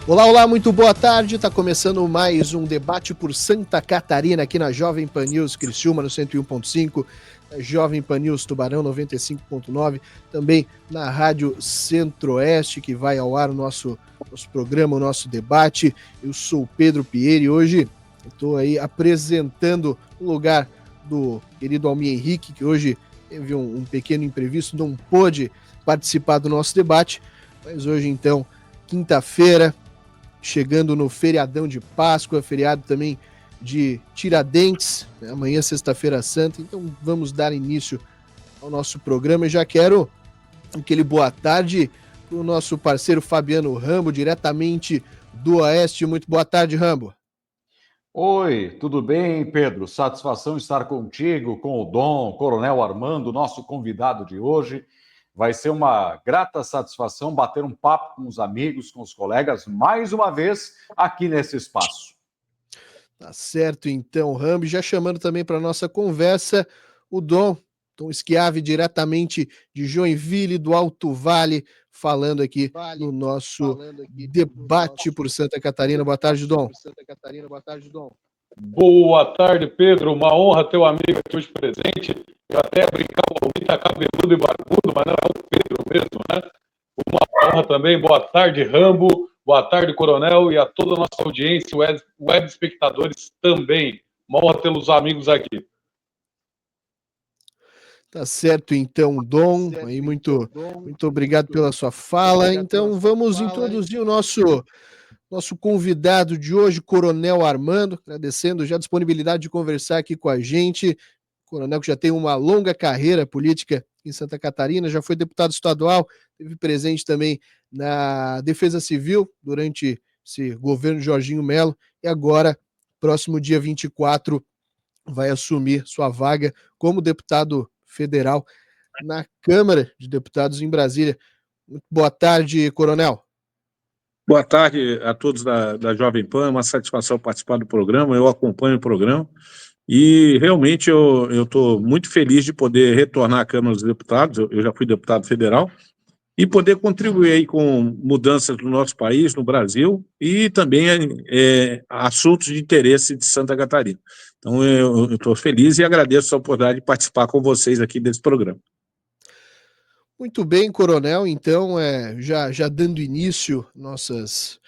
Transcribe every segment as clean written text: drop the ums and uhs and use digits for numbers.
Olá, olá, muito boa tarde. Está começando mais um debate por Santa Catarina aqui na Jovem Pan News Criciúma no 101.5, Jovem Pan News Tubarão 95.9, também na Rádio Centro-Oeste, que vai ao ar o nosso programa, o nosso debate. Eu sou o Pedro Pieri e hoje estou aí apresentando o lugar do querido Almir Henrique, que hoje teve um pequeno imprevisto, não pôde participar do nosso debate, mas hoje então, quinta-feira, chegando no feriadão de Páscoa, feriado também de Tiradentes, né? Amanhã sexta-feira santa, então vamos dar início ao nosso programa. Eu já quero aquele boa tarde para o nosso parceiro Fabiano Rambo, diretamente do Oeste. Muito boa tarde, Rambo. Oi, tudo bem, Pedro? Satisfação estar contigo, com o Dom, Coronel Armando, nosso convidado de hoje. Vai ser uma grata satisfação bater um papo com os amigos, com os colegas, mais uma vez aqui nesse espaço. Tá certo, então, Rambo. Já chamando também para nossa conversa o Dom Schiavi, diretamente de Joinville, do Alto Vale, falando aqui no nosso debate por Santa Catarina. Boa tarde, Dom. Boa tarde, Pedro. Uma honra ter um amigo aqui hoje presente. Eu até brincar, o Almir tá cabeludo e barbudo, mas não é o Pedro mesmo, né? Uma honra também. Boa tarde, Rambo. Boa tarde, Coronel, e a toda a nossa audiência, web espectadores também. Uma honra tê-los amigos aqui. Tá certo, então, Dom. Aí muito obrigado pela sua fala. Então, vamos introduzir o nosso convidado de hoje, Coronel Armando, agradecendo já a disponibilidade de conversar aqui com a gente. Coronel que já tem uma longa carreira política em Santa Catarina, já foi deputado estadual, esteve presente também na Defesa Civil durante esse governo Jorginho Melo e agora, próximo dia 24, vai assumir sua vaga como deputado federal na Câmara de Deputados em Brasília. Muito boa tarde, Coronel. Boa tarde a todos da Jovem Pan, é uma satisfação participar do programa, eu acompanho o programa e realmente eu estou muito feliz de poder retornar à Câmara dos Deputados, eu já fui deputado federal, e poder contribuir aí com mudanças no nosso país, no Brasil, e também assuntos de interesse de Santa Catarina. Então eu estou feliz e agradeço a oportunidade de participar com vocês aqui desse programa. Muito bem, Coronel. Então, já dando início nossos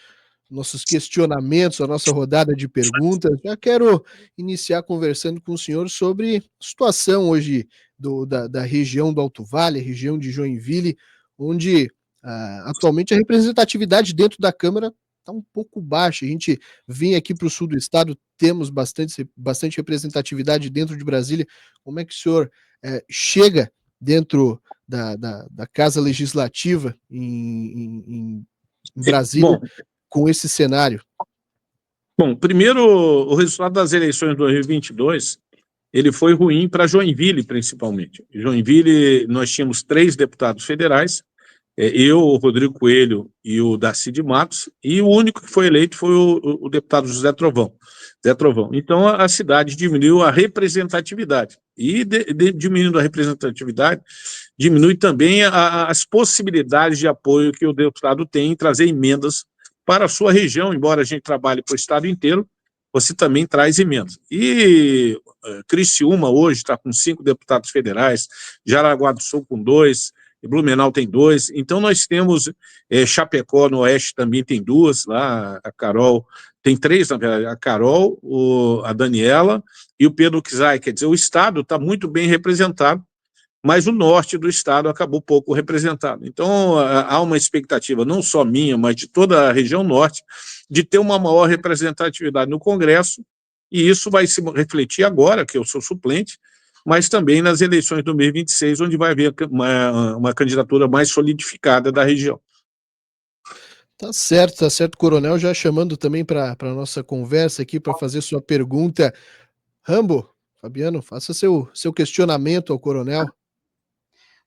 questionamentos, a nossa rodada de perguntas, já quero iniciar conversando com o senhor sobre a situação hoje da região do Alto Vale, região de Joinville, onde atualmente a representatividade dentro da Câmara está um pouco baixa. A gente vem aqui para o sul do estado, temos bastante representatividade dentro de Brasília. Como é que o senhor chega dentro da Casa Legislativa em Brasília, com esse cenário? Bom, primeiro, o resultado das eleições de 2022, ele foi ruim para Joinville, principalmente. Em Joinville, nós tínhamos 3 deputados federais, eu, o Rodrigo Coelho e o Darcy de Matos, e o único que foi eleito foi o deputado José Trovão. Então, a cidade diminuiu a representatividade. E, diminuindo a representatividade, diminui também as possibilidades de apoio que o deputado tem em trazer emendas para a sua região, embora a gente trabalhe para o estado inteiro, você também traz emendas. E Criciúma hoje está com 5 deputados federais, Jaraguá do Sul com 2, Blumenau tem 2, então nós temos Chapecó no Oeste também tem 2, lá a Carol, tem 3 na verdade, a Carol, a Daniela e o Pedro Kizai, quer dizer, o estado está muito bem representado, mas o norte do estado acabou pouco representado. Então, há uma expectativa, não só minha, mas de toda a região norte, de ter uma maior representatividade no Congresso, e isso vai se refletir agora, que eu sou suplente, mas também nas eleições de 2026, onde vai haver uma candidatura mais solidificada da região. Tá certo, Coronel, já chamando também para a nossa conversa aqui, para fazer sua pergunta. Rambo, Fabiano, faça seu questionamento ao Coronel.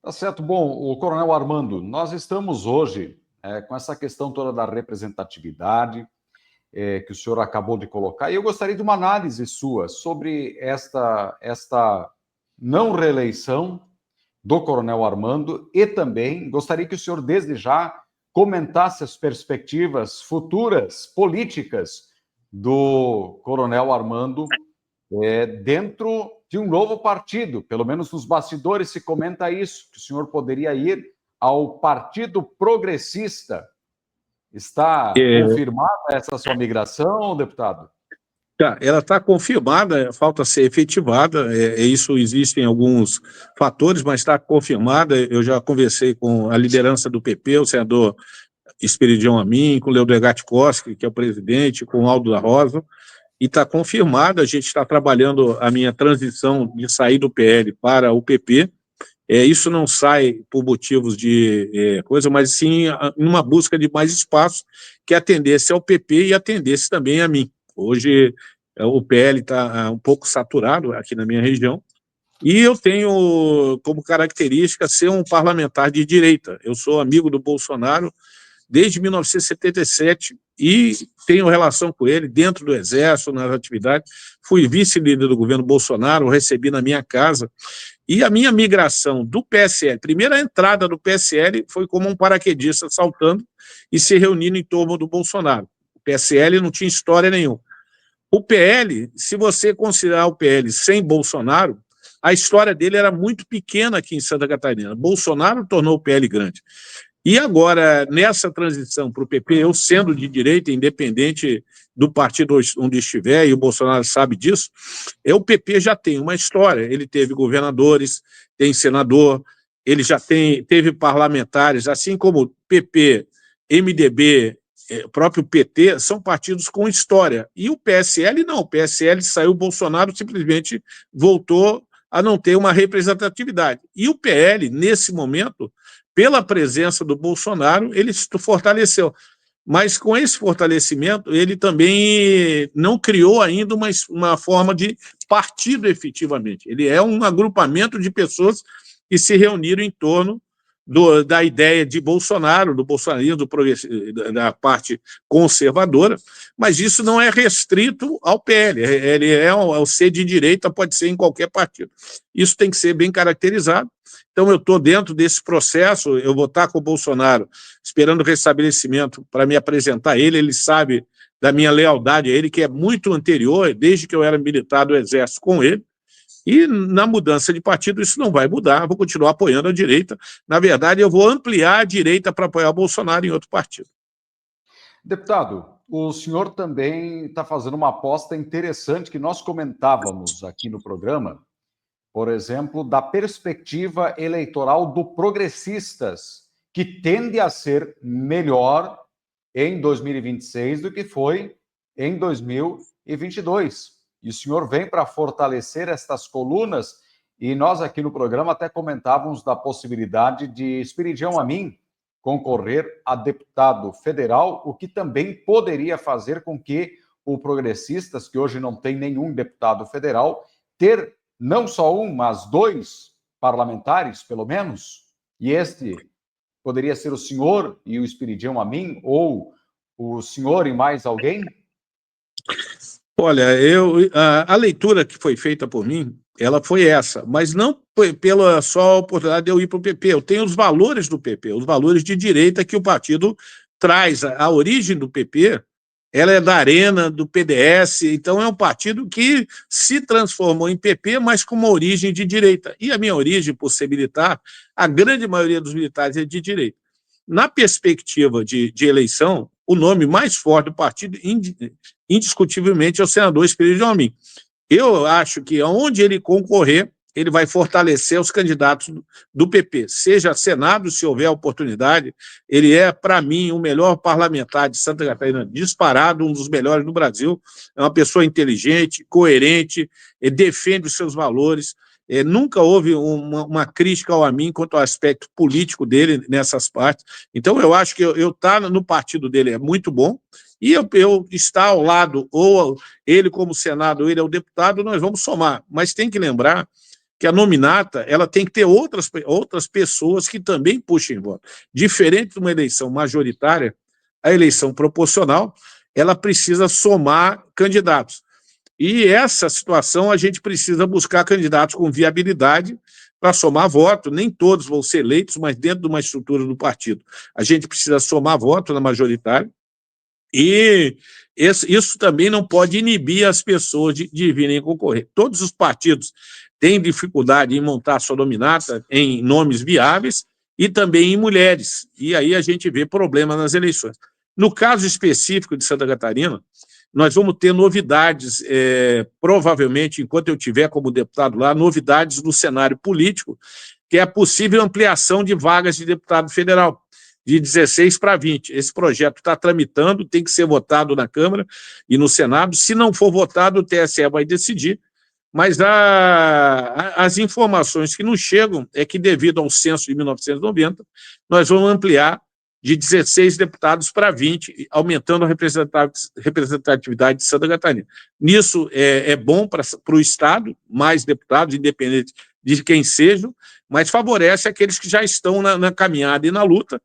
Tá certo. Bom, o Coronel Armando, nós estamos hoje com essa questão toda da representatividade que o senhor acabou de colocar, e eu gostaria de uma análise sua sobre esta não reeleição do Coronel Armando, e também gostaria que o senhor, desde já, comentasse as perspectivas futuras políticas do Coronel Armando dentro de um novo partido. Pelo menos nos bastidores se comenta isso, que o senhor poderia ir ao Partido Progressista. Está confirmada essa sua migração, deputado? Ela está confirmada, falta ser efetivada, isso existem alguns fatores, mas está confirmada. Eu já conversei com a liderança do PP, o senador Esperidião Amin, com o Leodegar Koski, que é o presidente, com o Aldo da Rosa, e está confirmada. A gente está trabalhando a minha transição de sair do PL para o PP. Isso não sai por motivos de coisa, mas sim numa busca de mais espaço que atendesse ao PP e atendesse também a mim. Hoje o PL está um pouco saturado aqui na minha região e eu tenho como característica ser um parlamentar de direita. Eu sou amigo do Bolsonaro desde 1977 e tenho relação com ele dentro do Exército, nas atividades. Fui vice-líder do governo Bolsonaro, o recebi na minha casa. E a minha migração do PSL, primeira entrada do PSL foi como um paraquedista saltando e se reunindo em torno do Bolsonaro. O PSL não tinha história nenhuma. O PL, se você considerar o PL sem Bolsonaro, a história dele era muito pequena aqui em Santa Catarina. Bolsonaro tornou o PL grande. E agora, nessa transição para o PP, eu sendo de direita, independente do partido onde estiver, e o Bolsonaro sabe disso, o PP já tem uma história. Ele teve governadores, tem senador, ele já teve parlamentares, assim como PP, MDB, próprio PT, são partidos com história. E o PSL não, o PSL saiu, o Bolsonaro simplesmente voltou a não ter uma representatividade. E o PL, nesse momento, pela presença do Bolsonaro, ele se fortaleceu. Mas com esse fortalecimento, ele também não criou ainda uma forma de partido efetivamente. Ele é um agrupamento de pessoas que se reuniram em torno da ideia de Bolsonaro, do bolsonarismo, da parte conservadora, mas isso não é restrito ao PL. Ele ao ser de direita, pode ser em qualquer partido. Isso tem que ser bem caracterizado. Então, eu estou dentro desse processo, eu vou estar com o Bolsonaro esperando o restabelecimento para me apresentar ele sabe da minha lealdade a ele, que é muito anterior, desde que eu era militar do Exército com ele, e na mudança de partido isso não vai mudar, vou continuar apoiando a direita. Na verdade, eu vou ampliar a direita para apoiar o Bolsonaro em outro partido. Deputado, o senhor também está fazendo uma aposta interessante que nós comentávamos aqui no programa, por exemplo, da perspectiva eleitoral do Progressistas, que tende a ser melhor em 2026 do que foi em 2022. E o senhor vem para fortalecer estas colunas, e nós aqui no programa até comentávamos da possibilidade de Esperidião Amin concorrer a deputado federal, o que também poderia fazer com que o Progressistas, que hoje não tem nenhum deputado federal, ter não só um, mas dois parlamentares, pelo menos, e este poderia ser o senhor e o Esperidião Amin, ou o senhor e mais alguém? Olha, a leitura que foi feita por mim, ela foi essa, mas não pela só a oportunidade de eu ir para o PP. Eu tenho os valores do PP, os valores de direita que o partido traz. A origem do PP, ela é da Arena, do PDS, então é um partido que se transformou em PP, mas com uma origem de direita. E a minha origem, por ser militar, a grande maioria dos militares é de direita. Na perspectiva de eleição, o nome mais forte do partido, indiscutivelmente, é o senador Esperidião Amin. Eu acho que onde ele concorrer, ele vai fortalecer os candidatos do PP, seja Senado, se houver oportunidade. Ele é, para mim, o melhor parlamentar de Santa Catarina, disparado, um dos melhores do Brasil. É uma pessoa inteligente, coerente, defende os seus valores. Nunca houve uma crítica ao Amin quanto ao aspecto político dele nessas partes. Então, eu acho que eu estar no partido dele é muito bom, e eu estar ao lado, ou ele como Senado, ou ele é o deputado, nós vamos somar. Mas tem que lembrar que a nominata ela tem que ter outras pessoas que também puxem voto. Diferente de uma eleição majoritária, a eleição proporcional, ela precisa somar candidatos. E essa situação a gente precisa buscar candidatos com viabilidade, para somar voto. Nem todos vão ser eleitos, mas dentro de uma estrutura do partido. A gente precisa somar voto na majoritária, e isso também não pode inibir as pessoas de virem concorrer. Todos os partidos têm dificuldade em montar sua nominata em nomes viáveis e também em mulheres. E aí a gente vê problema nas eleições. No caso específico de Santa Catarina, nós vamos ter novidades, provavelmente, enquanto eu estiver como deputado lá, novidades no cenário político, que é a possível ampliação de vagas de deputado federal, de 16 para 20. Esse projeto está tramitando, tem que ser votado na Câmara e no Senado. Se não for votado, o TSE vai decidir. Mas as informações que nos chegam é que, devido ao censo de 1990, nós vamos ampliar de 16 deputados para 20, aumentando a representatividade de Santa Catarina. Nisso é bom para o Estado, mais deputados, independente de quem sejam, mas favorece aqueles que já estão na caminhada e na luta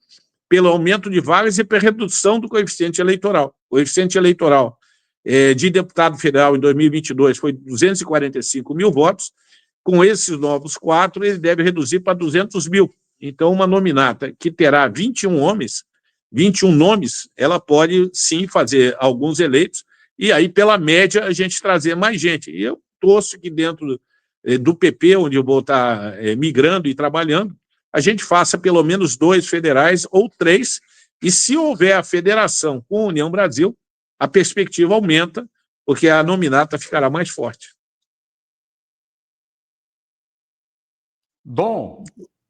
pelo aumento de vagas e pela redução do coeficiente eleitoral. O coeficiente eleitoral de deputado federal em 2022 foi 245 mil votos. Com esses novos 4, ele deve reduzir para 200 mil. Então, uma nominata que terá 21 homens, 21 nomes, ela pode, sim, fazer alguns eleitos, e aí, pela média, a gente trazer mais gente. E eu torço que dentro do PP, onde eu vou estar migrando e trabalhando, a gente faça pelo menos 2 federais ou 3, e se houver a federação com a União Brasil, a perspectiva aumenta, porque a nominata ficará mais forte. Dom,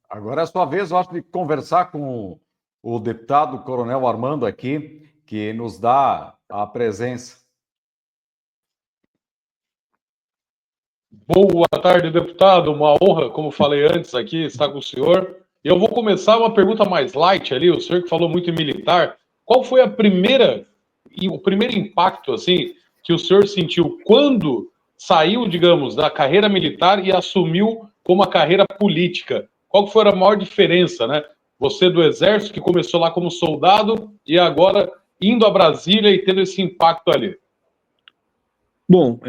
agora é a sua vez, eu acho, de conversar com o deputado Coronel Armando aqui, que nos dá a presença. Boa tarde, deputado. Uma honra, como falei antes aqui, estar com o senhor. Eu vou começar uma pergunta mais light ali, o senhor que falou muito em militar. Qual foi o primeiro impacto, assim, que o senhor sentiu quando saiu, digamos, da carreira militar e assumiu como a carreira política? Qual foi a maior diferença, né? Você do Exército, que começou lá como soldado, e agora indo a Brasília e tendo esse impacto ali. Bom,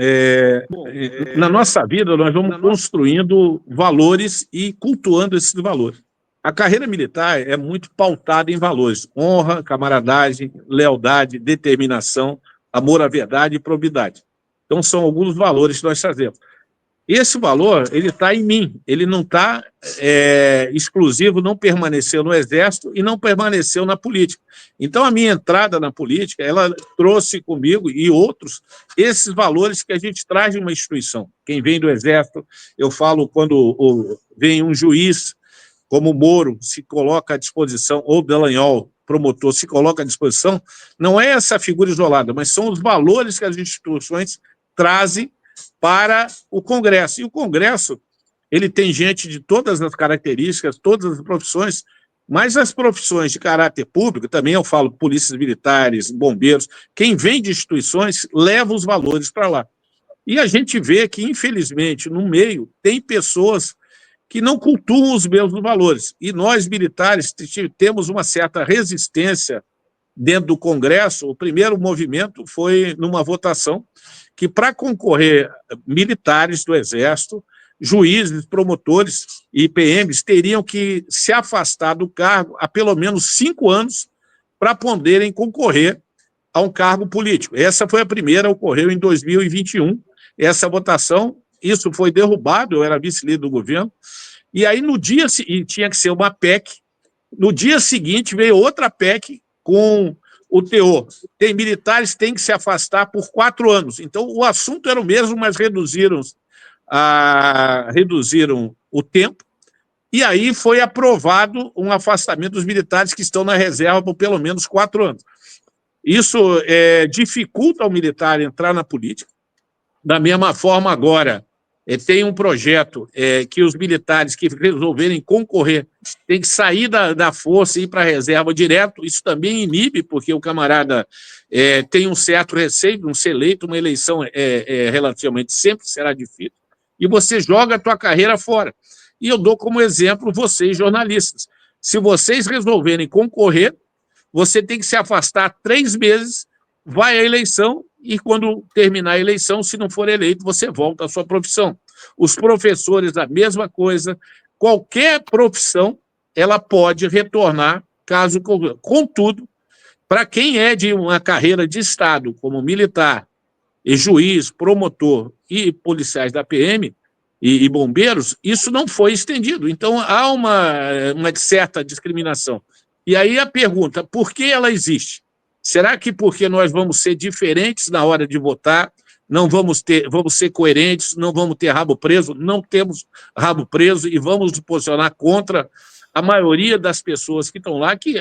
na nossa vida, nós vamos construindo valores e cultuando esses valores. A carreira militar é muito pautada em valores: honra, camaradagem, lealdade, determinação, amor à verdade e probidade. Então, são alguns valores que nós trazemos. Esse valor, ele está em mim, ele não está exclusivo, não permaneceu no Exército e não permaneceu na política. Então, a minha entrada na política, ela trouxe comigo e outros esses valores que a gente traz de uma instituição. Quem vem do Exército, eu falo quando vem um juiz, como o Moro, se coloca à disposição, ou Dallagnol, promotor, se coloca à disposição, não é essa figura isolada, mas são os valores que as instituições trazem para o Congresso. E o Congresso, ele tem gente de todas as características, todas as profissões, mas as profissões de caráter público, também eu falo polícias militares, bombeiros, quem vem de instituições leva os valores para lá. E a gente vê que, infelizmente, no meio, tem pessoas que não cultuam os mesmos valores. E nós, militares, temos uma certa resistência dentro do Congresso. O primeiro movimento foi numa votação que, para concorrer militares do Exército, juízes, promotores e PMs teriam que se afastar do cargo há pelo menos 5 anos para poderem concorrer a um cargo político. Essa foi a primeira, ocorreu em 2021, essa votação. Isso foi derrubado, eu era vice-líder do governo, e aí no dia seguinte, tinha que ser uma PEC, no dia seguinte veio outra PEC com o teor: tem militares que têm que se afastar por 4 anos. Então, o assunto era o mesmo, mas reduziram o tempo, e aí foi aprovado um afastamento dos militares que estão na reserva por pelo menos 4 anos. Isso dificulta ao militar entrar na política. Da mesma forma, agora, tem um projeto que os militares que resolverem concorrer têm que sair da força e ir para a reserva direto. Isso também inibe, porque o camarada tem um certo receio de não ser eleito. Uma eleição relativamente sempre será difícil, e você joga a tua carreira fora. E eu dou como exemplo vocês, jornalistas. Se vocês resolverem concorrer, você tem que se afastar 3 meses, vai à eleição, e quando terminar a eleição, se não for eleito, você volta à sua profissão. Os professores, a mesma coisa, qualquer profissão ela pode retornar, caso... Contudo, para quem é de uma carreira de Estado, como militar, e juiz, promotor e policiais da PM e bombeiros, isso não foi estendido. Então, há uma certa discriminação. E aí a pergunta, por que ela existe? Será que porque nós vamos ser diferentes na hora de votar, vamos ser coerentes, não vamos ter rabo preso? Não temos rabo preso e vamos nos posicionar contra a maioria das pessoas que estão lá, que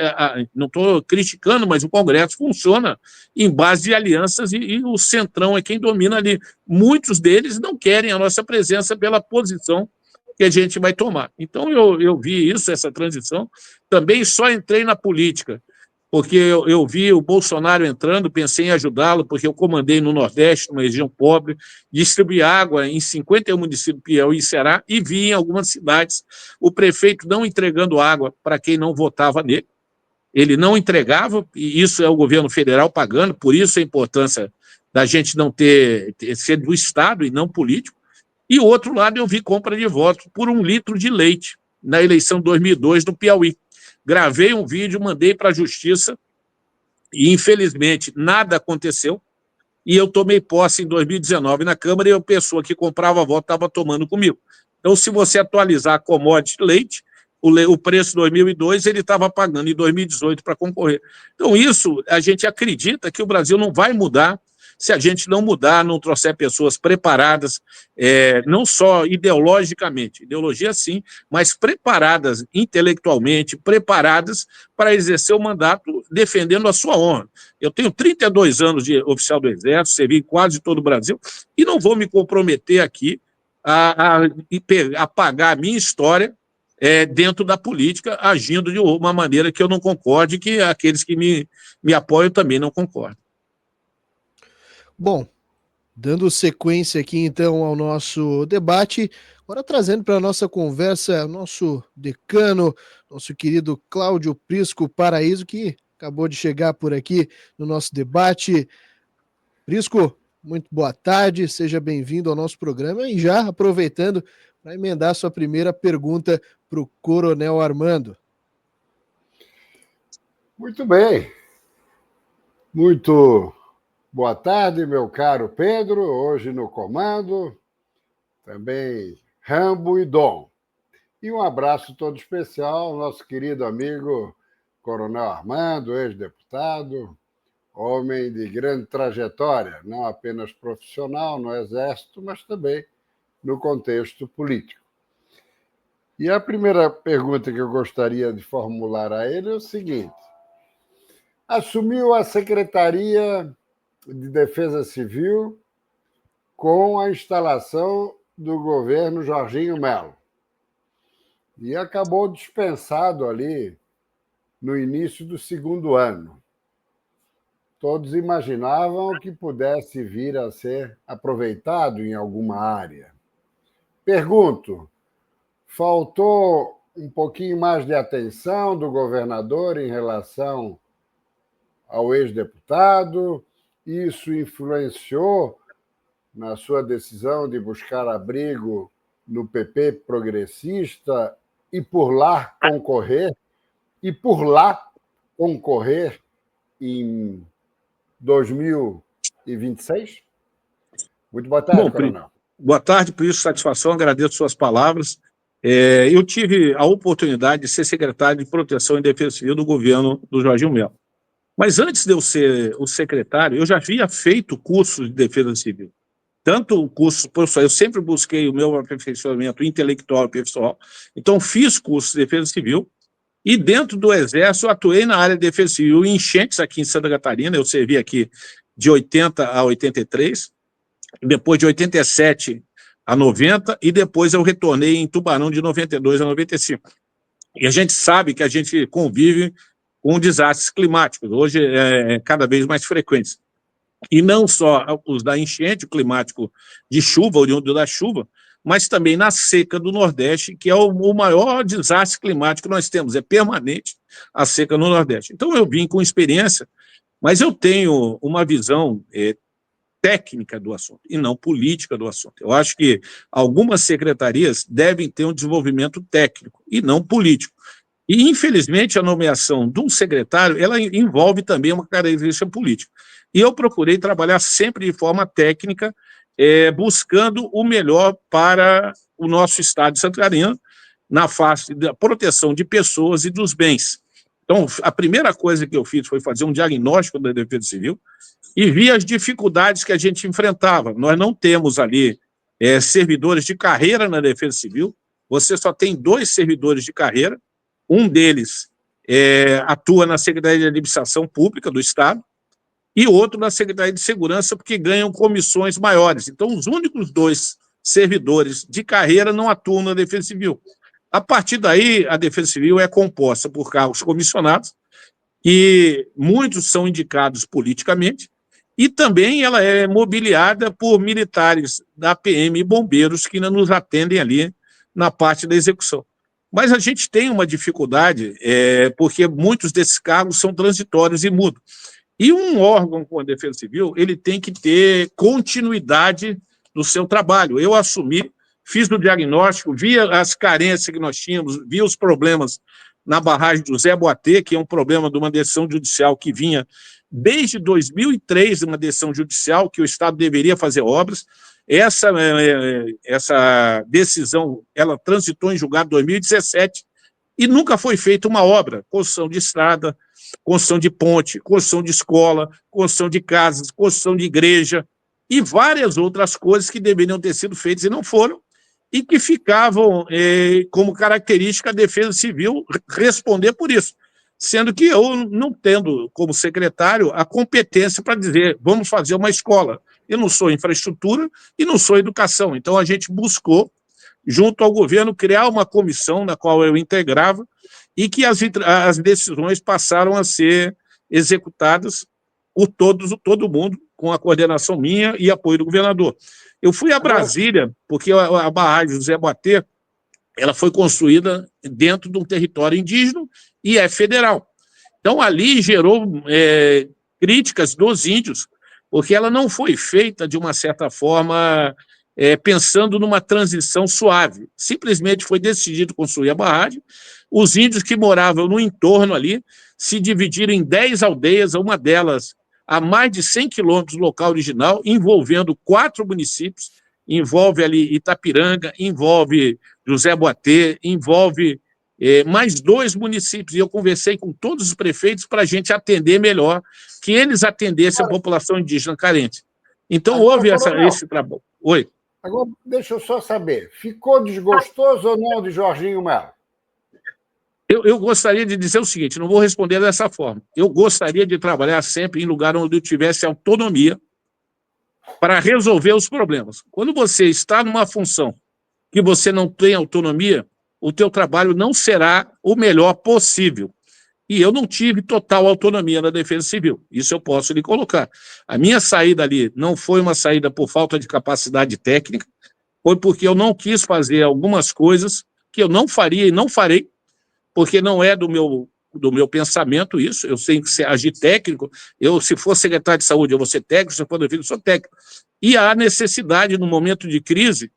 não estou criticando, mas o Congresso funciona em base de alianças e o Centrão é quem domina ali. Muitos deles não querem a nossa presença pela posição que a gente vai tomar. Então, eu vi isso, essa transição. Também só entrei na política, porque eu vi o Bolsonaro entrando, pensei em ajudá-lo, porque eu comandei no Nordeste, numa região pobre, distribuí água em 51 municípios, Piauí e Ceará, e vi em algumas cidades o prefeito não entregando água para quem não votava nele. Ele não entregava, e isso é o governo federal pagando, por isso a importância da gente não ser do Estado e não político. E, o outro lado, eu vi compra de votos por 1 litro de leite na eleição de 2002 no Piauí. Gravei um vídeo, mandei para a Justiça e, infelizmente, nada aconteceu. E eu tomei posse em 2019 na Câmara e a pessoa que comprava voto estava tomando comigo. Então, se você atualizar a commodity leite, o preço de 2002 ele estava pagando em 2018 para concorrer. Então, isso a gente acredita que o Brasil não vai mudar se a gente não mudar, não trouxer pessoas preparadas, não só ideologicamente, ideologia sim, mas preparadas intelectualmente, preparadas para exercer o mandato defendendo a sua honra. Eu tenho 32 anos de oficial do Exército, servi em quase todo o Brasil, e não vou me comprometer aqui a pagar a minha história dentro da política, agindo de uma maneira que eu não concorde, que aqueles que me apoiam também não concordam. Bom, dando sequência aqui então ao nosso debate, agora trazendo para a nossa conversa nosso decano, nosso querido Cláudio Prisco Paraíso, que acabou de chegar por aqui no nosso debate. Prisco, muito boa tarde, seja bem-vindo ao nosso programa e já aproveitando para emendar sua primeira pergunta para o Coronel Armando. Muito bem. Muito boa tarde, meu caro Pedro, hoje no comando, também Rambo e Dom. E um abraço todo especial ao nosso querido amigo Coronel Armando, ex-deputado, homem de grande trajetória, não apenas profissional no Exército, mas também no contexto político. E a primeira pergunta que eu gostaria de formular a ele é o seguinte: assumiu a Secretaria de Defesa Civil com a instalação do governo Jorginho Melo e acabou dispensado ali no início do 2º ano. Todos imaginavam que pudesse vir a ser aproveitado em alguma área. Pergunto, faltou um pouquinho mais de atenção do governador em relação ao ex-deputado? Isso influenciou na sua decisão de buscar abrigo no PP progressista e por lá concorrer em 2026? Muito boa tarde, Coronel. Boa tarde, por isso, satisfação, agradeço suas palavras. Eu tive a oportunidade de ser secretário de Proteção e Defesa Civil do governo do Jorginho Melo. Mas antes de eu ser o secretário, eu já havia feito cursos de defesa civil. Tanto o curso profissional, eu sempre busquei o meu aperfeiçoamento intelectual e pessoal, então fiz curso de defesa civil, e dentro do Exército eu atuei na área de defesa civil em enchentes aqui em Santa Catarina, eu servi aqui de 80 a 83, depois de 87 a 90, e depois eu retornei em Tubarão de 92 a 95. E a gente sabe que a gente convive com desastres climáticos, hoje é cada vez mais frequentes. E não só os da enchente, o climático de chuva, oriundo da chuva, mas também na seca do Nordeste, que é o maior desastre climático que nós temos, é permanente a seca no Nordeste. Então eu vim com experiência, mas eu tenho uma visão técnica do assunto e não política do assunto. Eu acho que algumas secretarias devem ter um desenvolvimento técnico e não político. E, infelizmente, a nomeação de um secretário, ela envolve também uma característica política. E eu procurei trabalhar sempre de forma técnica, buscando o melhor para o nosso Estado de Santa Catarina, na face da proteção de pessoas e dos bens. Então, a primeira coisa que eu fiz foi fazer um diagnóstico da Defesa Civil e vi as dificuldades que a gente enfrentava. Nós não temos ali servidores de carreira na Defesa Civil, você só tem 2 servidores de carreira, um deles atua na Secretaria de Administração Pública do Estado e outro na Secretaria de Segurança, porque ganham comissões maiores. Então, os únicos 2 servidores de carreira não atuam na Defesa Civil. A partir daí, a Defesa Civil é composta por cargos comissionados, e muitos são indicados politicamente, e também ela é mobiliada por militares da PM e bombeiros que nos atendem ali na parte da execução. Mas a gente tem uma dificuldade, porque muitos desses cargos são transitórios e mudam. E um órgão como a Defesa Civil, ele tem que ter continuidade no seu trabalho. Eu assumi, fiz o diagnóstico, vi as carências que nós tínhamos, vi os problemas na barragem do Zé Boatê, que é um problema de uma decisão judicial que vinha desde 2003, uma decisão judicial que o Estado deveria fazer obras. Essa decisão, ela transitou em julgado em 2017 e nunca foi feita uma obra, construção de estrada, construção de ponte, construção de escola, construção de casas, construção de igreja e várias outras coisas que deveriam ter sido feitas e não foram, e que ficavam como característica a Defesa Civil responder por isso, sendo que eu não tendo como secretário a competência para dizer vamos fazer uma escola. Eu não sou infraestrutura e não sou educação. Então, a gente buscou, junto ao governo, criar uma comissão na qual eu integrava e que as decisões passaram a ser executadas por todo mundo, com a coordenação minha e apoio do governador. Eu fui a Brasília, porque a barragem do Zé Boatê, ela foi construída dentro de um território indígena e é federal. Então, ali gerou críticas dos índios, porque ela não foi feita, de uma certa forma, pensando numa transição suave. Simplesmente foi decidido construir a barragem. Os índios que moravam no entorno ali se dividiram em 10 aldeias, uma delas a mais de 100 quilômetros do local original, envolvendo 4 municípios, envolve ali Itapiranga, envolve José Boatê, envolve mais 2 municípios, e eu conversei com todos os prefeitos para a gente atender melhor, que eles atendessem a população indígena carente. Então, houve esse trabalho. Oi. Agora, deixa eu só saber, ficou desgostoso ou não de Jorginho Melo? Eu gostaria de dizer o seguinte, não vou responder dessa forma. Eu gostaria de trabalhar sempre em lugar onde eu tivesse autonomia para resolver os problemas. Quando você está numa função que você não tem autonomia, o teu trabalho não será o melhor possível. E eu não tive total autonomia na Defesa Civil, isso eu posso lhe colocar. A minha saída ali não foi uma saída por falta de capacidade técnica, foi porque eu não quis fazer algumas coisas que eu não faria e não farei, porque não é do meu pensamento isso, eu tenho que agir técnico, se for secretário de saúde, eu vou ser técnico, se for defesa, eu sou técnico. E há necessidade, no momento de crise,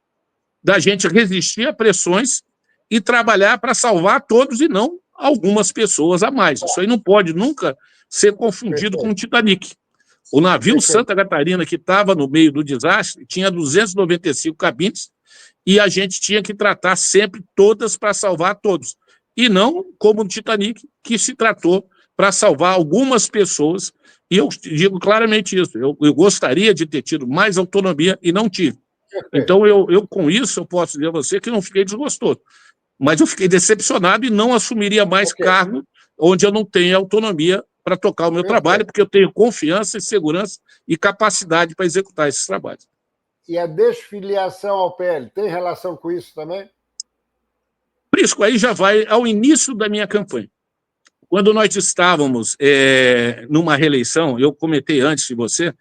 da gente resistir a pressões e trabalhar para salvar todos e não algumas pessoas a mais. Isso aí não pode nunca ser confundido com o Titanic. O navio Santa Catarina, que estava no meio do desastre, tinha 295 cabines e a gente tinha que tratar sempre todas para salvar todos. E não como o Titanic, que se tratou para salvar algumas pessoas. E eu digo claramente isso. Eu gostaria de ter tido mais autonomia e não tive. Então, eu com isso, eu posso dizer a você que não fiquei desgostoso. Mas eu fiquei decepcionado e não assumiria mais cargo onde eu não tenho autonomia para tocar o meu trabalho, porque eu tenho confiança, segurança e capacidade para executar esses trabalhos. E a desfiliação ao PL tem relação com isso também? Prisco, aí já vai ao início da minha campanha. Quando nós estávamos numa reeleição, eu comentei antes de você,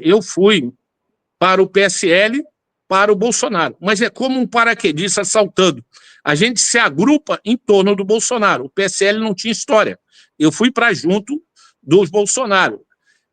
eu fui para o PSL, para o Bolsonaro, mas é como um paraquedista saltando. A gente se agrupa em torno do Bolsonaro. O PSL não tinha história. Eu fui para junto dos Bolsonaro.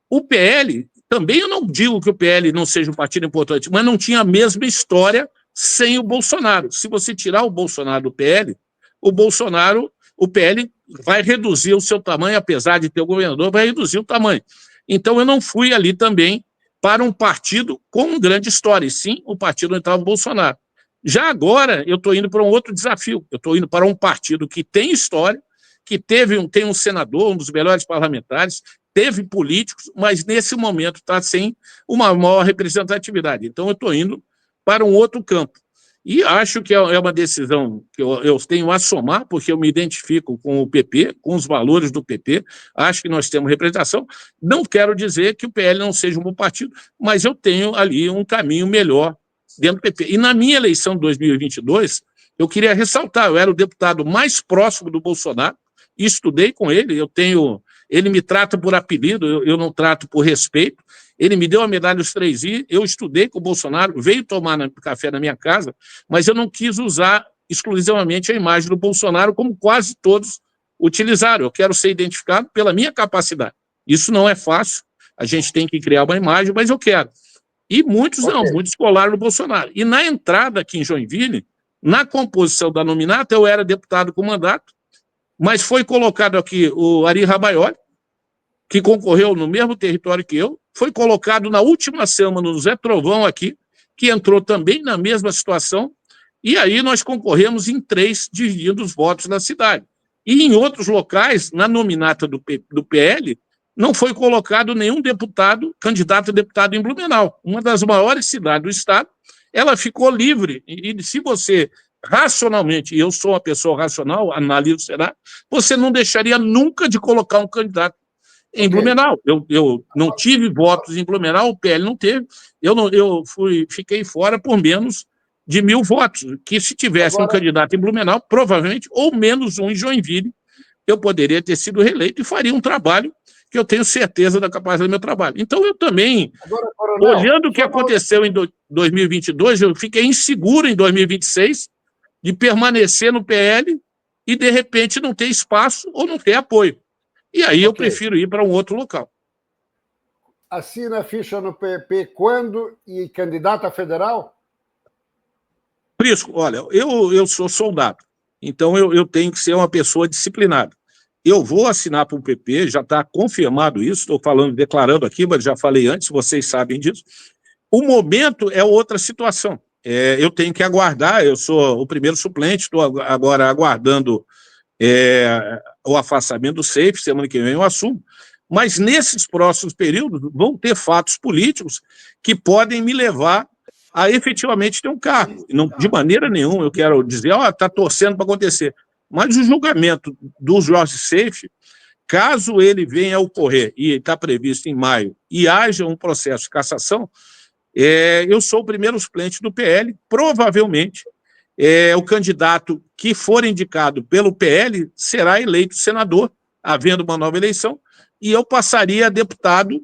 O PL Também eu não digo que o PL não seja um partido importante, mas não tinha a mesma história sem o Bolsonaro. Se você tirar o Bolsonaro do PL, o PL vai reduzir o seu tamanho, apesar de ter o governador, vai reduzir o tamanho. Então eu não fui ali também para um partido com grande história, e sim o partido onde estava o Bolsonaro. Já agora eu estou indo para um outro desafio, eu estou indo para um partido que tem história, que tem um senador, um dos melhores parlamentares, teve políticos, mas nesse momento está sem uma maior representatividade. Então eu estou indo para um outro campo. E acho que é uma decisão que eu tenho a somar, porque eu me identifico com o PP, com os valores do PP, acho que nós temos representação. Não quero dizer que o PL não seja um bom partido, mas eu tenho ali um caminho melhor dentro do PP. E na minha eleição de 2022, eu queria ressaltar, eu era o deputado mais próximo do Bolsonaro, e estudei com ele, ele me trata por apelido, eu não trato por respeito. Ele me deu a medalha dos 3I, eu estudei com o Bolsonaro, veio tomar café na minha casa, mas eu não quis usar exclusivamente a imagem do Bolsonaro, como quase todos utilizaram. Eu quero ser identificado pela minha capacidade. Isso não é fácil, a gente tem que criar uma imagem, mas eu quero. E muitos não, muitos colaram no Bolsonaro. E na entrada aqui em Joinville, na composição da nominata, eu era deputado com mandato, mas foi colocado aqui o Ari Rabaioli, que concorreu no mesmo território que eu, foi colocado na última semana no Zé Trovão aqui, que entrou também na mesma situação, e aí nós concorremos em 3, dividindo os votos na cidade. E em outros locais, na nominata do PL, não foi colocado nenhum candidato a deputado em Blumenau, uma das maiores cidades do estado, ela ficou livre, e se você racionalmente, e eu sou uma pessoa racional, analiso o cenário, você não deixaria nunca de colocar um candidato em Blumenau. Eu não tive votos em Blumenau, o PL não teve, fiquei fora por menos de 1.000 votos, que se tivesse um candidato em Blumenau, provavelmente, ou menos um em Joinville, eu poderia ter sido reeleito e faria um trabalho que eu tenho certeza da capacidade do meu trabalho. Então, eu também, olhando o que aconteceu em 2022, eu fiquei inseguro em 2026 de permanecer no PL e, de repente, não ter espaço ou não ter apoio. E aí eu prefiro ir para um outro local. Assina a ficha no PP quando e candidata federal? Prisco, olha, eu sou soldado, então eu tenho que ser uma pessoa disciplinada. Eu vou assinar para o PP, já está confirmado isso, estou declarando aqui, mas já falei antes, vocês sabem disso. O momento é outra situação. Eu tenho que aguardar, eu sou o primeiro suplente, estou agora aguardando o afastamento do SAFE, semana que vem eu assumo, mas nesses próximos períodos vão ter fatos políticos que podem me levar a efetivamente ter um cargo. Não, de maneira nenhuma eu quero dizer, está torcendo para acontecer, mas o julgamento do Jorge SAFE, caso ele venha a ocorrer, e está previsto em maio, e haja um processo de cassação, eu sou o primeiro suplente do PL, provavelmente o candidato que for indicado pelo PL será eleito senador, havendo uma nova eleição, e eu passaria a deputado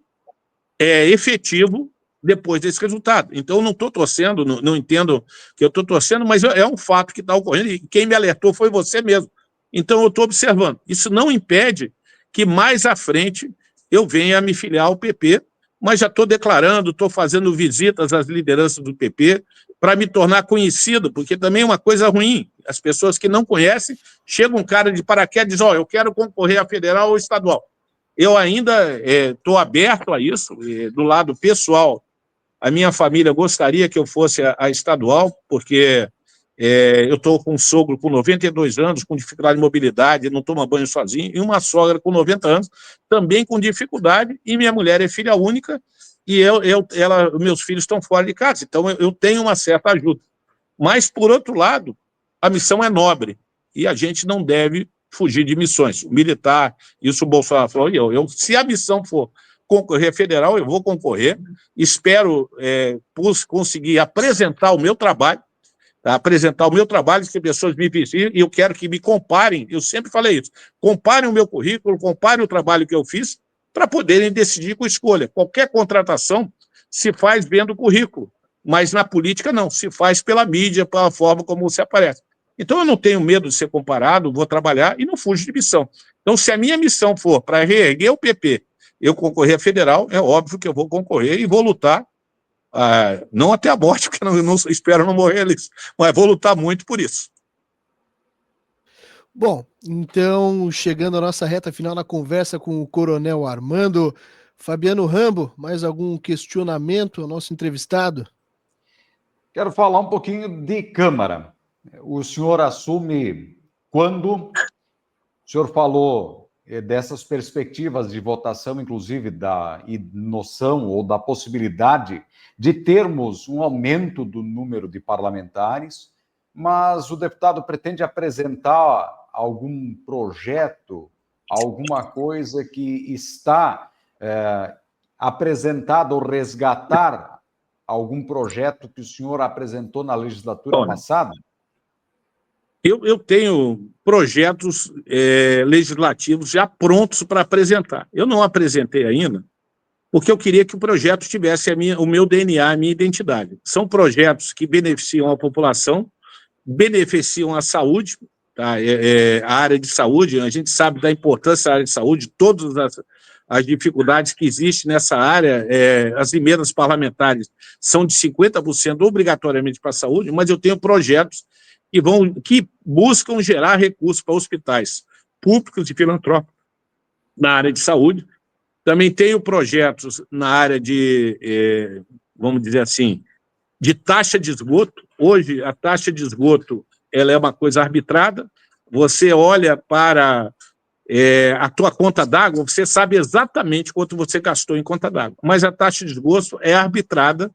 efetivo depois desse resultado. Então, eu não estou torcendo, não entendo que eu estou torcendo, mas é um fato que está ocorrendo, e quem me alertou foi você mesmo. Então, eu estou observando. Isso não impede que mais à frente eu venha a me filiar ao PP, mas já estou declarando, estou fazendo visitas às lideranças do PP para me tornar conhecido, porque também é uma coisa ruim. As pessoas que não conhecem, chega um cara de paraquedas e diz, eu quero concorrer a federal ou estadual. Eu ainda estou aberto a isso, do lado pessoal. A minha família gostaria que eu fosse a estadual, porque eu estou com um sogro com 92 anos, com dificuldade de mobilidade, não toma banho sozinho, e uma sogra com 90 anos, também com dificuldade, e minha mulher é filha única, e meus filhos estão fora de casa, então eu tenho uma certa ajuda. Mas, por outro lado, a missão é nobre, e a gente não deve fugir de missões. O militar, isso o Bolsonaro falou, se a missão for concorrer federal, eu vou concorrer, espero conseguir apresentar o meu trabalho, que pessoas me visitem, e eu quero que me comparem, eu sempre falei isso, comparem o meu currículo, comparem o trabalho que eu fiz, para poderem decidir com escolha. Qualquer contratação se faz vendo o currículo, mas na política não, se faz pela mídia, pela forma como você aparece. Então eu não tenho medo de ser comparado, vou trabalhar e não fujo de missão. Então se a minha missão for para reerguer o PP eu concorrer a federal, é óbvio que eu vou concorrer e vou lutar, não até a morte, porque não espero não morrer ali, mas vou lutar muito por isso. Bom, então, chegando à nossa reta final na conversa com o Coronel Armando, Fabiano Rambo, mais algum questionamento ao nosso entrevistado? Quero falar um pouquinho de Câmara. O senhor assume quando? O senhor falou dessas perspectivas de votação, inclusive da noção ou da possibilidade de termos um aumento do número de parlamentares, mas o deputado pretende apresentar algum projeto, alguma coisa que está apresentado ou resgatar algum projeto que o senhor apresentou na legislatura passada? Eu tenho projetos legislativos já prontos para apresentar. Eu não apresentei ainda, porque eu queria que o projeto tivesse o meu DNA, a minha identidade. São projetos que beneficiam a população, beneficiam a saúde, tá? A área de saúde, a gente sabe da importância da área de saúde, todas as dificuldades que existem nessa área, as emendas parlamentares são de 50% obrigatoriamente para a saúde, mas eu tenho projetos que buscam gerar recursos para hospitais públicos e filantrópicos na área de saúde. Também tenho projetos na área de, vamos dizer assim, de taxa de esgoto. Hoje, a taxa de esgoto ela é uma coisa arbitrada. Você olha para a tua conta d'água, você sabe exatamente quanto você gastou em conta d'água, mas a taxa de esgoto é arbitrada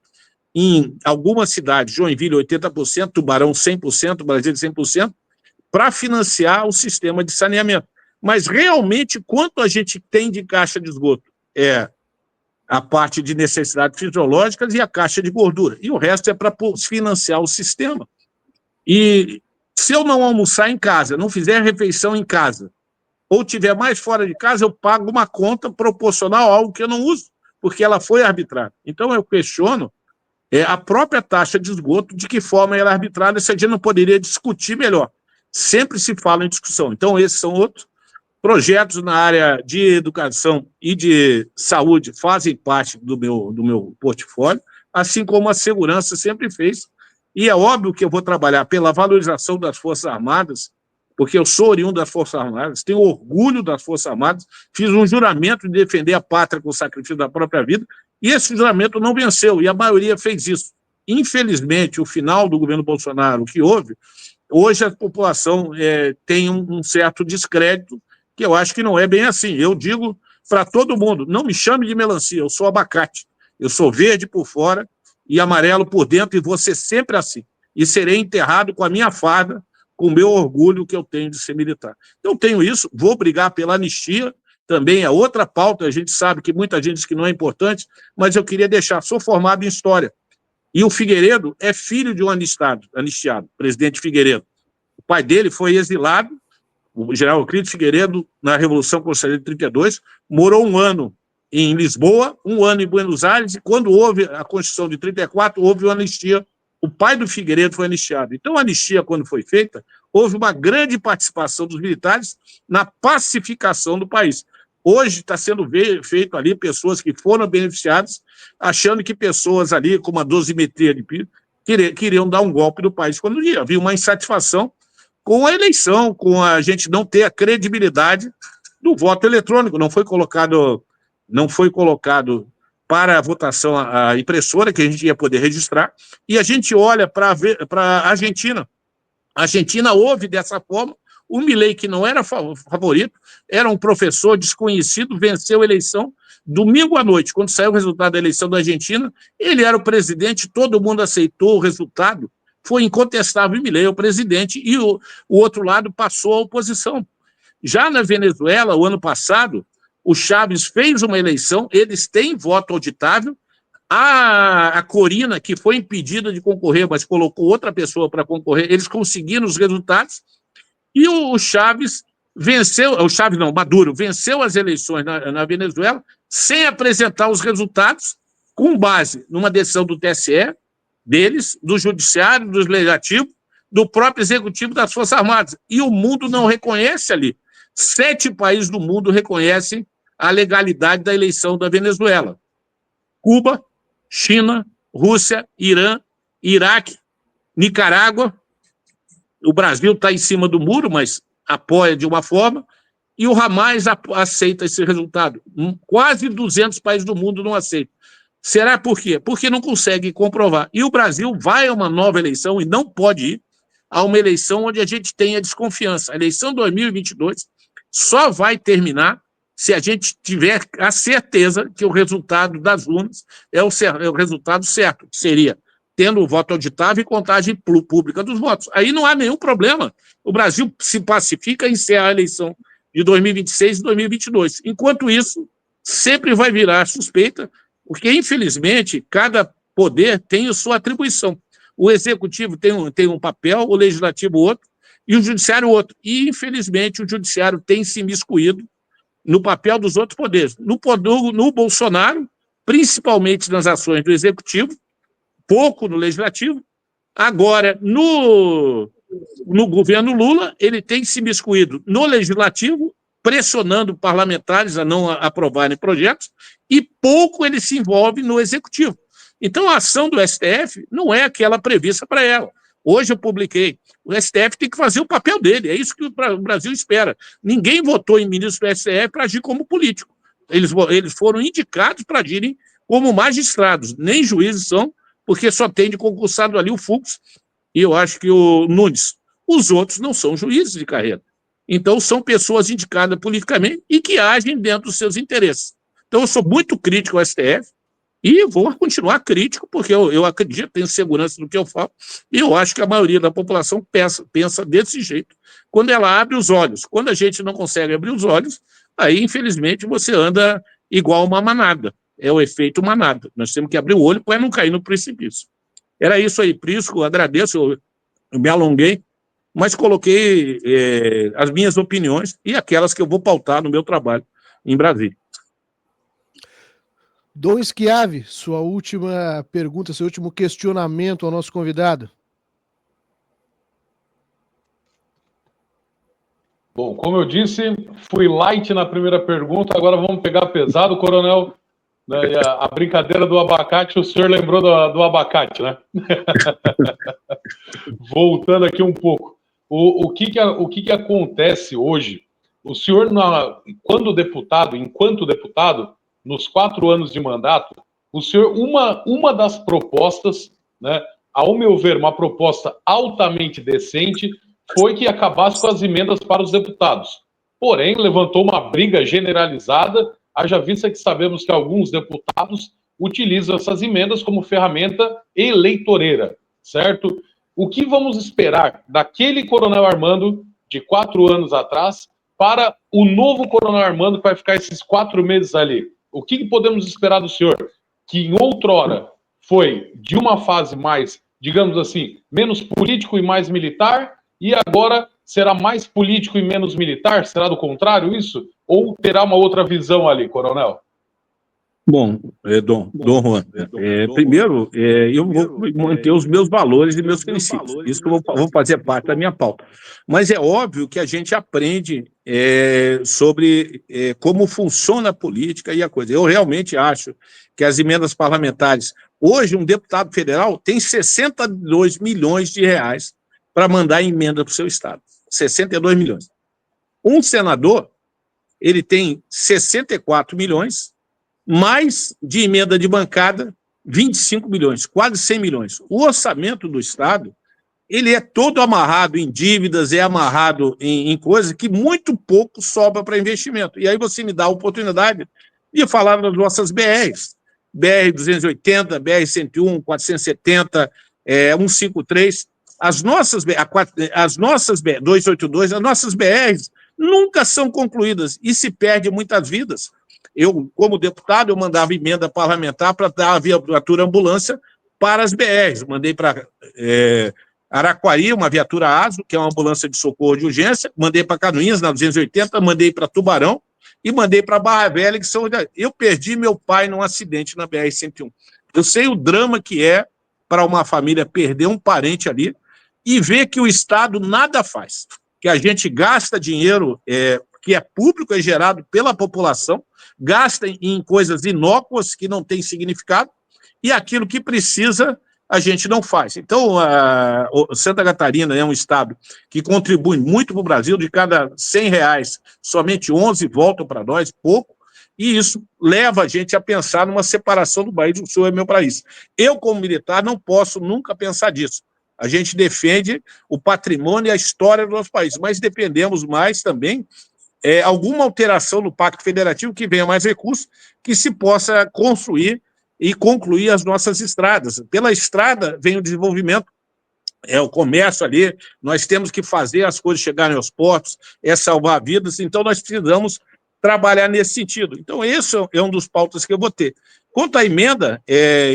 em algumas cidades, Joinville 80%, Tubarão 100%, Brasília 100%, para financiar o sistema de saneamento. Mas realmente, quanto a gente tem de caixa de esgoto? É a parte de necessidades fisiológicas e a caixa de gordura. E o resto é para financiar o sistema. E se eu não almoçar em casa, não fizer refeição em casa, ou tiver mais fora de casa, eu pago uma conta proporcional a algo que eu não uso, porque ela foi arbitrada. Então, eu questiono a própria taxa de esgoto, de que forma ela é arbitrada, se a gente não poderia discutir melhor. Sempre se fala em discussão. Então, esses são outros projetos na área de educação e de saúde, fazem parte do meu portfólio, assim como a segurança sempre fez. E é óbvio que eu vou trabalhar pela valorização das Forças Armadas, porque eu sou oriundo das Forças Armadas, tenho orgulho das Forças Armadas, fiz um juramento de defender a pátria com o sacrifício da própria vida, e esse juramento não venceu, e a maioria fez isso. Infelizmente, o final do governo Bolsonaro, o que houve, hoje a população tem um certo descrédito, que eu acho que não é bem assim. Eu digo para todo mundo, não me chame de melancia, eu sou abacate. Eu sou verde por fora e amarelo por dentro, e vou ser sempre assim. E serei enterrado com a minha farda, com o meu orgulho que eu tenho de ser militar. Então, tenho isso, vou brigar pela anistia, também é outra pauta, a gente sabe que muita gente diz que não é importante, mas eu queria deixar, sou formado em História, e o Figueiredo é filho de um anistiado, presidente Figueiredo. O pai dele foi exilado, o general Euclides Figueiredo, na Revolução Constitucional de 32, morou 1 ano em Lisboa, 1 ano em Buenos Aires, e quando houve a Constituição de 34, houve uma anistia. O pai do Figueiredo foi anistiado. Então, a anistia, quando foi feita, houve uma grande participação dos militares na pacificação do país. Hoje está sendo feito ali pessoas que foram beneficiadas, achando que pessoas ali com uma dosimetria de piso queriam dar um golpe no país, quando havia uma insatisfação com a eleição, com a gente não ter a credibilidade do voto eletrônico. Não foi colocado para a votação a impressora, que a gente ia poder registrar, e a gente olha para a Argentina. A Argentina houve dessa forma, o Milei, que não era favorito, era um professor desconhecido, venceu a eleição, domingo à noite, quando saiu o resultado da eleição da Argentina, ele era o presidente, todo mundo aceitou o resultado, foi incontestável, o Milei é o presidente, e o outro lado passou a oposição. Já na Venezuela, o ano passado, o Chávez fez uma eleição, eles têm voto auditável, a Corina, que foi impedida de concorrer, mas colocou outra pessoa para concorrer, eles conseguiram os resultados, e o Chávez Maduro venceu as eleições na Venezuela sem apresentar os resultados, com base numa decisão do TSE, deles, do Judiciário, do Legislativo, do próprio Executivo das Forças Armadas. E o mundo não reconhece ali. 7 países do mundo reconhecem a legalidade da eleição da Venezuela. Cuba, China, Rússia, Irã, Iraque, Nicarágua. O Brasil está em cima do muro, mas apoia de uma forma, e o Hamas aceita esse resultado. Quase 200 países do mundo não aceitam. Será por quê? Porque não consegue comprovar. E o Brasil vai a uma nova eleição, e não pode ir a uma eleição onde a gente tenha desconfiança. A eleição 2022 só vai terminar se a gente tiver a certeza que o resultado das urnas é o resultado certo, que seria tendo o voto auditável e contagem pública dos votos. Aí não há nenhum problema. O Brasil se pacifica e encerra a eleição de 2026 e 2022. Enquanto isso, sempre vai virar suspeita, porque, infelizmente, cada poder tem a sua atribuição. O executivo tem um papel, o legislativo outro, e o judiciário outro. E, infelizmente, o judiciário tem se imiscuído no papel dos outros poderes. No Bolsonaro, principalmente nas ações do executivo, pouco no legislativo. Agora, no governo Lula, ele tem se imiscuído no legislativo, pressionando parlamentares a não aprovarem projetos, e pouco ele se envolve no executivo. Então, a ação do STF não é aquela prevista para ela. Hoje eu publiquei, o STF tem que fazer o papel dele, é isso que o Brasil espera. Ninguém votou em ministro do STF para agir como político. Eles foram indicados para agirem como magistrados, nem juízes são, porque só tem de concursado ali o Fux e eu acho que o Nunes. Os outros não são juízes de carreira. Então, são pessoas indicadas politicamente e que agem dentro dos seus interesses. Então, eu sou muito crítico ao STF e vou continuar crítico, porque eu acredito, tenho segurança do que eu falo, e eu acho que a maioria da população pensa desse jeito, quando ela abre os olhos. Quando a gente não consegue abrir os olhos, aí, infelizmente, você anda igual uma manada. É o efeito manada. Nós temos que abrir o olho para não cair no precipício. Era isso aí, Prisco, agradeço, eu me alonguei, mas coloquei as minhas opiniões e aquelas que eu vou pautar no meu trabalho em Brasília. Dom Schiavi, sua última pergunta, seu último questionamento ao nosso convidado. Bom, como eu disse, fui light na primeira pergunta, agora vamos pegar pesado, coronel. A brincadeira do abacate, o senhor lembrou do abacate, né? Voltando aqui um pouco. O que acontece hoje? O senhor, enquanto deputado, nos 4 anos de mandato, o senhor, uma das propostas, né, ao meu ver, uma proposta altamente decente, foi que acabasse com as emendas para os deputados. Porém, levantou uma briga generalizada, haja vista que sabemos que alguns deputados utilizam essas emendas como ferramenta eleitoreira, certo? O que vamos esperar daquele coronel Armando de 4 anos atrás para o novo coronel Armando que vai ficar esses 4 meses ali? O que podemos esperar do senhor? Que em outrora foi de uma fase mais, digamos assim, menos político e mais militar, e agora será mais político e menos militar? Será do contrário isso? Ou terá uma outra visão ali, coronel? Bom, Dom Juan, primeiro, eu vou manter os meus valores e meus princípios. Isso que eu vou fazer parte da minha pauta. Mas é óbvio que a gente aprende sobre como funciona a política e a coisa. Eu realmente acho que as emendas parlamentares... Hoje, um deputado federal tem 62 milhões de reais para mandar emenda para o seu estado. 62 milhões. Um senador, ele tem 64 milhões... mais de emenda de bancada, 25 milhões, quase 100 milhões. O orçamento do Estado, ele é todo amarrado em dívidas, é amarrado em coisas que muito pouco sobra para investimento. E aí você me dá a oportunidade de falar das nossas BRs, BR-280, BR-101, 470, 153, as nossas 282, as nossas BRs nunca são concluídas e se perde muitas vidas. Eu, como deputado, eu mandava emenda parlamentar para dar a viatura ambulância para as BRs. Mandei para Araquari, uma viatura ASO, que é uma ambulância de socorro de urgência. Mandei para Canoinhas, na 280. Mandei para Tubarão e mandei para Barra Velha, que são... Eu perdi meu pai num acidente na BR-101. Eu sei o drama que é para uma família perder um parente ali e ver que o Estado nada faz. Que a gente gasta dinheiro... que é público, é gerado pela população, gasta em coisas inócuas que não têm significado, e aquilo que precisa a gente não faz. Então, Santa Catarina é um estado que contribui muito para o Brasil, de cada R$100, somente 11 voltam para nós, pouco, e isso leva a gente a pensar numa separação do Bahia do Sul é meu país. Eu, como militar, não posso nunca pensar disso. A gente defende o patrimônio e a história do nosso país, mas dependemos mais também alguma alteração no Pacto Federativo que venha mais recursos, que se possa construir e concluir as nossas estradas. Pela estrada vem o desenvolvimento, o comércio ali, nós temos que fazer as coisas chegarem aos portos, salvar vidas, então nós precisamos trabalhar nesse sentido. Então, esse é um dos pautas que eu vou ter. Quanto à emenda,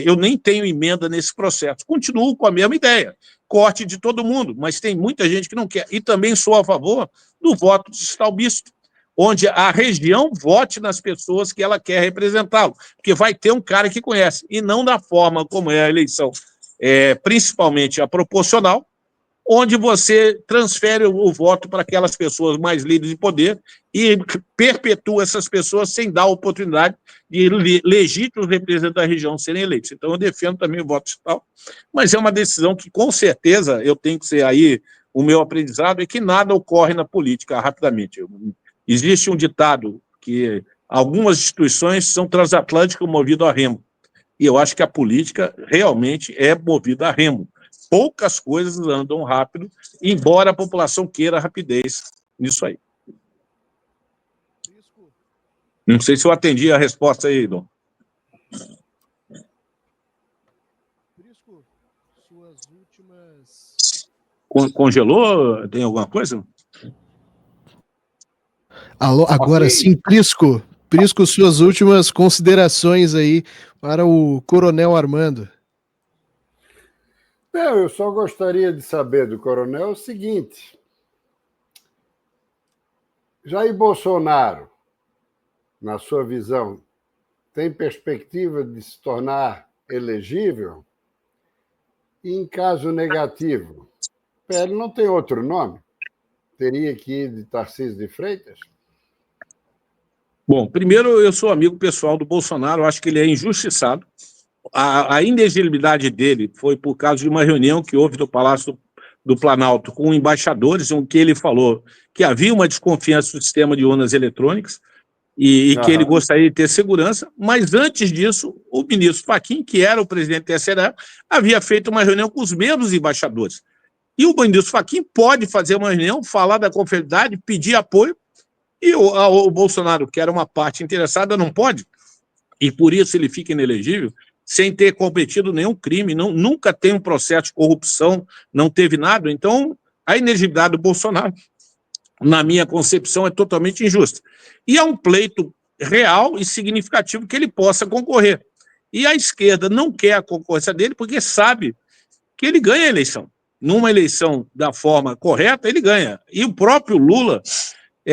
eu nem tenho emenda nesse processo. Continuo com a mesma ideia, corte de todo mundo, mas tem muita gente que não quer. E também sou a favor do voto distrital misto, onde a região vote nas pessoas que ela quer representá-lo, porque vai ter um cara que conhece, e não da forma como é a eleição, principalmente a proporcional, onde você transfere o voto para aquelas pessoas mais líderes de poder e perpetua essas pessoas sem dar a oportunidade de legítimos representantes da região serem eleitos. Então, eu defendo também o voto digital, mas é uma decisão que, com certeza, eu tenho que ser aí, o meu aprendizado é que nada ocorre na política rapidamente. Existe um ditado que algumas instituições são transatlânticas movidas a remo, e eu acho que a política realmente é movida a remo. Poucas coisas andam rápido, embora a população queira rapidez nisso aí. Não sei se eu atendi a resposta aí, Dom. Prisco, suas últimas... Congelou? Tem alguma coisa? Alô, agora sim, Prisco. Prisco, suas últimas considerações aí para o Coronel Armando. Não, eu só gostaria de saber do coronel o seguinte: Jair Bolsonaro, na sua visão, tem perspectiva de se tornar elegível? E, em caso negativo, ele não tem outro nome? Teria que ir de Tarcísio de Freitas? Bom, primeiro, eu sou amigo pessoal do Bolsonaro, acho que ele é injustiçado. A inelegibilidade dele foi por causa de uma reunião que houve no Palácio do Planalto com embaixadores, em que ele falou que havia uma desconfiança do sistema de urnas eletrônicas e que ele gostaria de ter segurança, mas antes disso, o ministro Fachin, que era o presidente do TSE, havia feito uma reunião com os mesmos embaixadores. E o ministro Fachin pode fazer uma reunião, falar da confiabilidade, pedir apoio, e o Bolsonaro, que era uma parte interessada, não pode, e por isso ele fica inelegível, sem ter cometido nenhum crime, nunca tem um processo de corrupção, não teve nada. Então, a inelegibilidade do Bolsonaro, na minha concepção, é totalmente injusta. E é um pleito real e significativo que ele possa concorrer. E a esquerda não quer a concorrência dele porque sabe que ele ganha a eleição. Numa eleição da forma correta, ele ganha. E o próprio Lula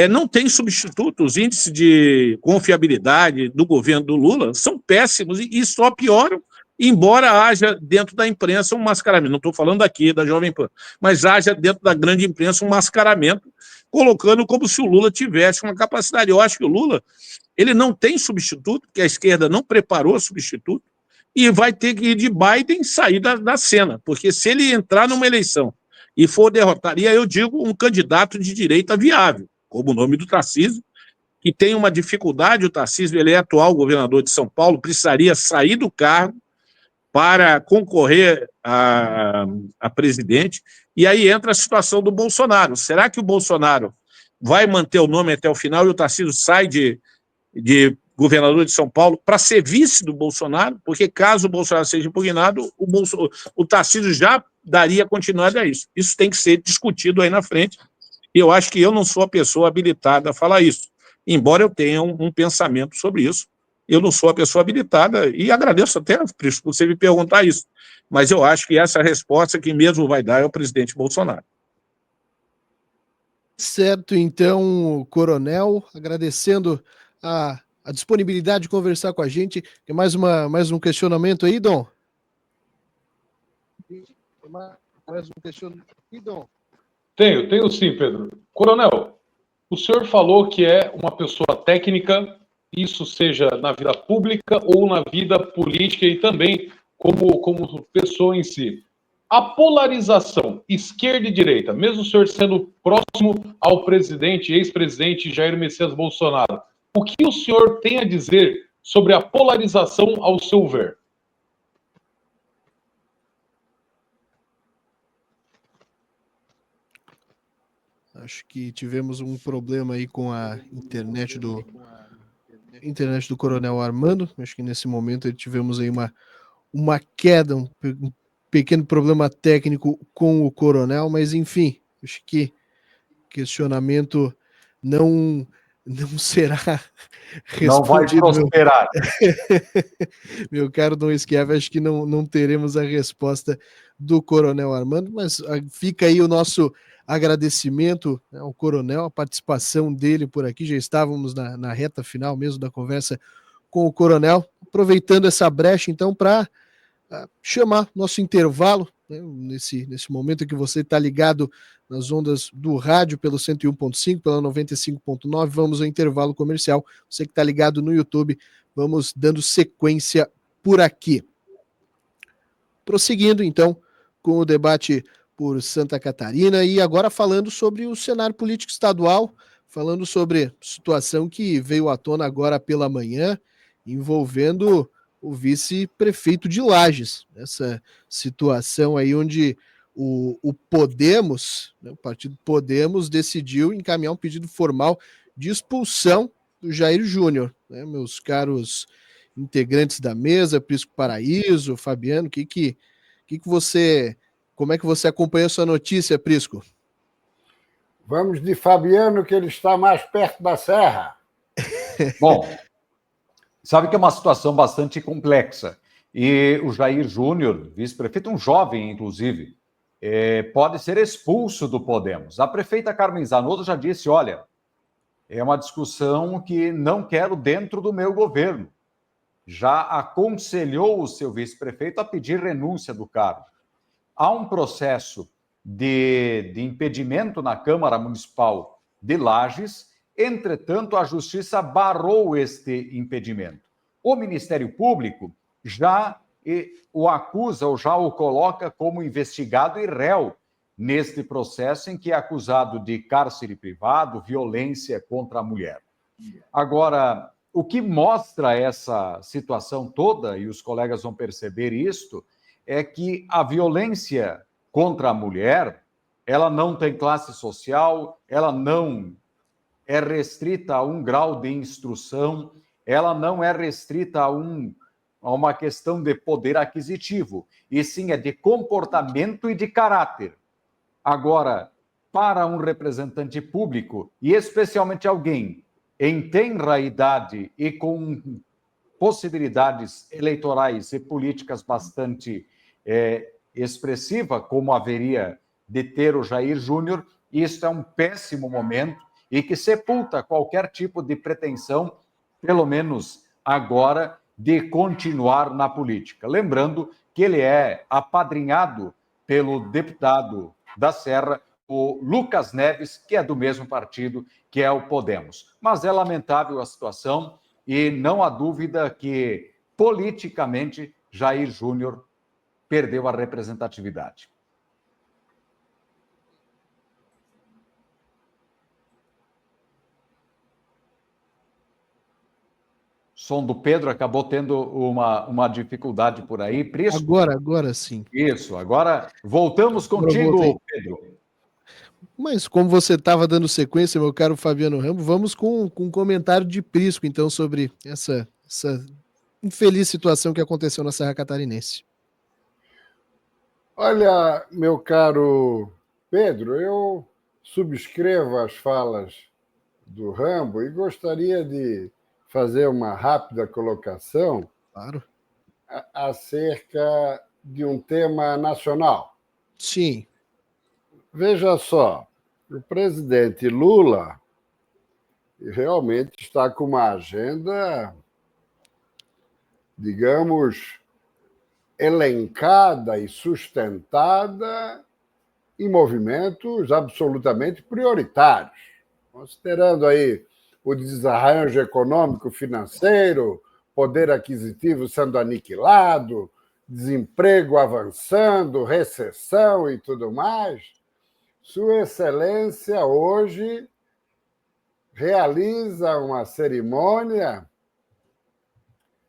não tem substituto. Os índices de confiabilidade do governo do Lula são péssimos e só pioram, embora haja dentro da imprensa um mascaramento. Não estou falando aqui da Jovem Pan, mas haja dentro da grande imprensa um mascaramento, colocando como se o Lula tivesse uma capacidade. Eu acho que o Lula ele não tem substituto, porque a esquerda não preparou substituto, e vai ter que ir de Biden sair da cena, porque se ele entrar numa eleição e for derrotado, e aí eu digo um candidato de direita viável, como o nome do Tarcísio, que tem uma dificuldade, o Tarcísio, ele é atual governador de São Paulo, precisaria sair do cargo para concorrer a presidente, e aí entra a situação do Bolsonaro. Será que o Bolsonaro vai manter o nome até o final e o Tarcísio sai de governador de São Paulo para ser vice do Bolsonaro? Porque caso o Bolsonaro seja impugnado, o Tarcísio já daria continuidade a isso. Isso tem que ser discutido aí na frente. E eu acho que eu não sou a pessoa habilitada a falar isso. Embora eu tenha um pensamento sobre isso, eu não sou a pessoa habilitada, e agradeço até por você me perguntar isso. Mas eu acho que essa resposta que mesmo vai dar é o presidente Bolsonaro. Certo, então, Coronel, agradecendo a disponibilidade de conversar com a gente. Tem mais um questionamento aí, Dom? Tenho sim, Pedro. Coronel, O senhor falou que é uma pessoa técnica, isso seja na vida pública ou na vida política e também como pessoa em si. A polarização esquerda e direita, mesmo o senhor sendo próximo ao presidente, ex-presidente Jair Messias Bolsonaro, o que o senhor tem a dizer sobre a polarização ao seu ver? Acho que tivemos um problema aí com a internet do Coronel Armando. Acho que nesse momento tivemos aí uma queda, um pequeno problema técnico com o Coronel, mas enfim, acho que questionamento não será Não vai respondido, prosperar. meu caro Dom Esquiava, acho que não teremos a resposta do Coronel Armando, mas fica aí o nosso agradecimento, né, ao Coronel, a participação dele por aqui, já estávamos na reta final mesmo da conversa com o Coronel, aproveitando essa brecha então para chamar nosso intervalo, né, nesse momento que você está ligado nas ondas do rádio pelo 101.5, pela 95.9, vamos ao intervalo comercial. Você que está ligado no YouTube, vamos dando sequência por aqui. Prosseguindo então com o debate por Santa Catarina e agora falando sobre o cenário político estadual, falando sobre situação que veio à tona agora pela manhã, envolvendo o vice-prefeito de Lages, essa situação aí onde o Podemos, né, o partido Podemos, decidiu encaminhar um pedido formal de expulsão do Jair Júnior, né, meus caros integrantes da mesa, Prisco Paraíso, Fabiano, como é que você acompanhou essa notícia, Prisco? Vamos de Fabiano, que ele está mais perto da serra. Bom, sabe que é uma situação bastante complexa. E o Jair Júnior, vice-prefeito, um jovem, inclusive, pode ser expulso do Podemos. A prefeita Carmen Zanotto já disse, olha, é uma discussão que não quero dentro do meu governo. Já aconselhou o seu vice-prefeito a pedir renúncia do cargo. Há um processo de impedimento na Câmara Municipal de Lages, entretanto, a Justiça barrou este impedimento. O Ministério Público já o acusa ou já o coloca como investigado e réu neste processo em que é acusado de cárcere privado, violência contra a mulher. Agora, o que mostra essa situação toda, e os colegas vão perceber isto, é que a violência contra a mulher, ela não tem classe social, ela não é restrita a um grau de instrução, ela não é restrita a uma questão de poder aquisitivo, e sim é de comportamento e de caráter. Agora, para um representante público, e especialmente alguém em tenra idade e com possibilidades eleitorais e políticas bastante expressiva, como haveria de ter o Jair Júnior, isso é um péssimo momento e que sepulta qualquer tipo de pretensão, pelo menos agora, de continuar na política. Lembrando que ele é apadrinhado pelo deputado da Serra, o Lucas Neves, que é do mesmo partido que é o Podemos. Mas é lamentável a situação e não há dúvida que, politicamente, Jair Júnior perdeu a representatividade. O som do Pedro acabou tendo uma dificuldade por aí. Prisco? Agora sim. Isso, agora voltamos contigo, Pedro. Mas como você estava dando sequência, meu caro Fabiano Ramos, vamos com um comentário de Prisco, então, sobre essa infeliz situação que aconteceu na Serra Catarinense. Olha, meu caro Pedro, eu subscrevo as falas do Rambo e gostaria de fazer uma rápida colocação, claro, acerca de um tema nacional. Sim. Veja só, o presidente Lula realmente está com uma agenda, digamos, elencada e sustentada em movimentos absolutamente prioritários. considerando aí o desarranjo econômico financeiro, poder aquisitivo sendo aniquilado, desemprego avançando, recessão e tudo mais, Sua Excelência hoje realiza uma cerimônia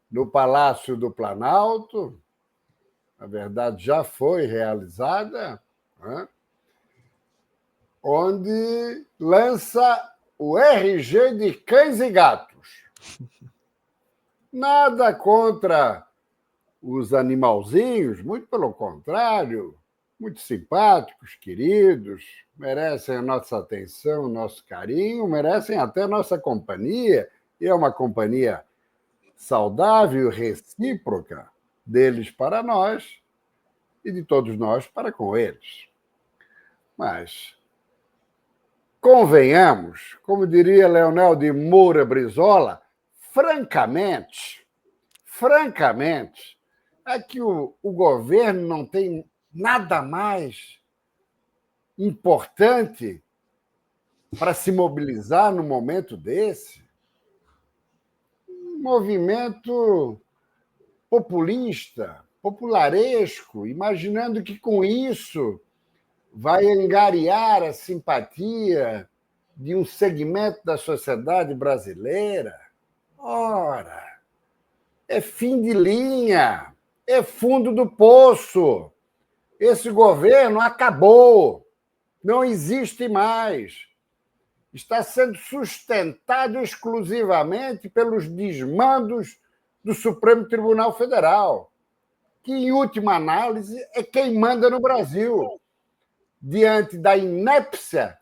no Palácio do Planalto, na verdade já foi realizada, né? Onde lança o RG de cães e gatos. Nada contra os animalzinhos, muito pelo contrário, muito simpáticos, queridos, merecem a nossa atenção, nosso carinho, merecem até a nossa companhia, e é uma companhia saudável e recíproca deles para nós e de todos nós para com eles. Mas convenhamos, como diria Leonel de Moura Brizola, francamente, é que o governo não tem nada mais importante para se mobilizar no momento desse. Um movimento populista, popularesco, imaginando que com isso vai angariar a simpatia de um segmento da sociedade brasileira. Ora, é fim de linha, é fundo do poço. Esse governo acabou, não existe mais. Está sendo sustentado exclusivamente pelos desmandos do Supremo Tribunal Federal, que, em última análise, é quem manda no Brasil, diante da inépcia,